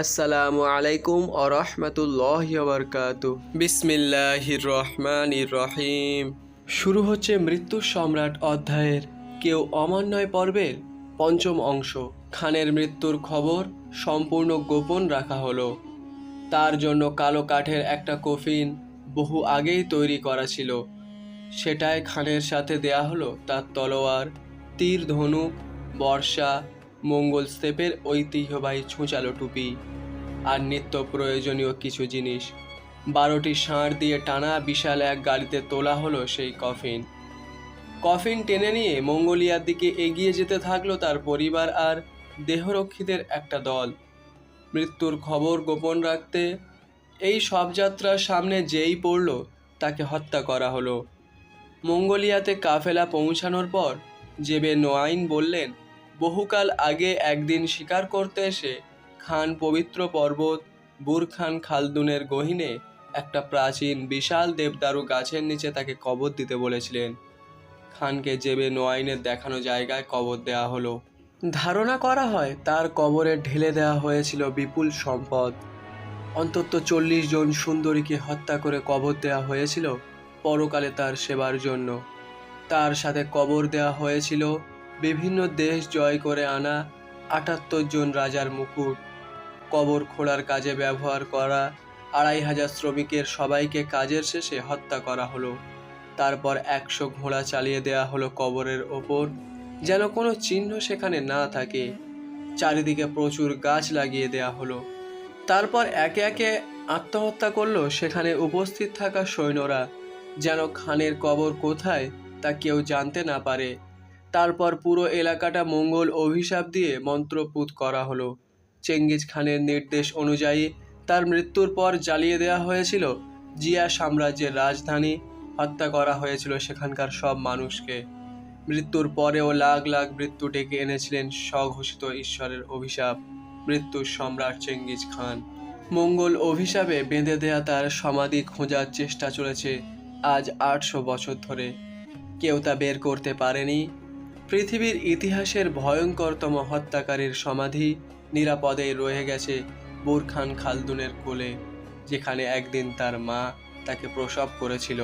আসসালামু আলাইকুম ওয়া রাহমাতুল্লাহি ওয়া বারাকাতুহু। বিসমিল্লাহির রহমানির রহিম। শুরু হচ্ছে মৃত্যু সম্রাট অধ্যায়ের কেউ অমর নয় পর্বের পঞ্চম অংশ। খানের মৃত্যুর খবর সম্পূর্ণ গোপন রাখা হলো। তার জন্য কালো কাঠের একটা কফিন বহু আগেই তৈরি করা ছিল। সেটাই খানের সাথে দেয়া হলো তার তলোয়ার, তীর, ধনুক, বর্শা, মঙ্গল স্তেপের ঐতিহ্যবাহী ছুঁচালো টুপি আর নিত্য প্রয়োজনীয় কিছু জিনিস। 12টি ষাঁড় দিয়ে টানা বিশাল এক গাড়িতে তোলা হলো সেই কফিন টেনে নিয়ে মঙ্গোলিয়ার দিকে এগিয়ে যেতে থাকলো তার পরিবার আর দেহরক্ষীদের একটা দল। মৃত্যুর খবর গোপন রাখতে এই সব যাত্রার সামনে যেই পড়ল তাকে হত্যা করা হলো। মঙ্গোলিয়াতে কাফেলা পৌঁছানোর পর জেবে নোয়াইন বললেন, বহুকাল আগে একদিন শিকার করতে এসে খান পবিত্র পর্বত বুরখান খালদুনের গহীনে একটা প্রাচীন বিশাল দেবদারু গাছের নিচে তাকে কবর দিতে বলেছিলেন। খানকে জেবে নোয়াইনের দেখানো জায়গায় কবর দেওয়া হলো। ধারণা করা হয় তার কবরে ঢেলে দেওয়া হয়েছিল বিপুল সম্পদ। অন্তত 40 জন সুন্দরীকে হত্যা করে কবর দেওয়া হয়েছিল পরকালে তার সেবার জন্য। তার সাথে কবর দেওয়া হয়েছিল বিভিন্ন দেশ জয় করে আনা 78 জন রাজার মুকুট। কবর খোঁড়ার কাজে ব্যবহার করা 2500 শ্রমিকের সবাইকে কাজের শেষে হত্যা করা হলো। তারপর 100 ঘোড়া চালিয়ে দেওয়া হলো কবরের ওপর, যেন কোনো চিহ্ন সেখানে না থাকে। চারিদিকে প্রচুর গাছ লাগিয়ে দেওয়া হলো। তারপর একে একে আত্মহত্যা করলো সেখানে উপস্থিত থাকা সৈন্যরা, যেন খানের কবর কোথায় তা কেউ জানতে না পারে। তারপর পুরো এলাকাটা মঙ্গল অভিশাপ দিয়ে মন্ত্রপুত করা হলো। চেঙ্গিজ খানের নির্দেশ অনুযায়ী তার মৃত্যুর পর জ্বালিয়ে দেওয়া হয়েছিল জিয়া সাম্রাজ্যের রাজধানী। হত্যা করা হয়েছিল সেখানকার সব মানুষকে। মৃত্যুর পরেও লাখ লাখ মৃত্যু ডেকে এনেছিলেন স্বঘোষিত ঈশ্বরের অভিশাপ, মৃত্যুর সম্রাট চেঙ্গিজ খান। মঙ্গল অভিশাপে বেঁধে দেয়া তার সমাধি খোঁজার চেষ্টা চলেছে আজ 800 বছর ধরে। কেউ তা বের করতে পারেনি। পৃথিবীর ইতিহাসের ভয়ঙ্করতম হত্যাকারীর সমাধি নিরাপদে রয়ে গেছে বুরখান খালদুনের কোলে, যেখানে একদিন তার মা তাকে প্রসব করেছিল।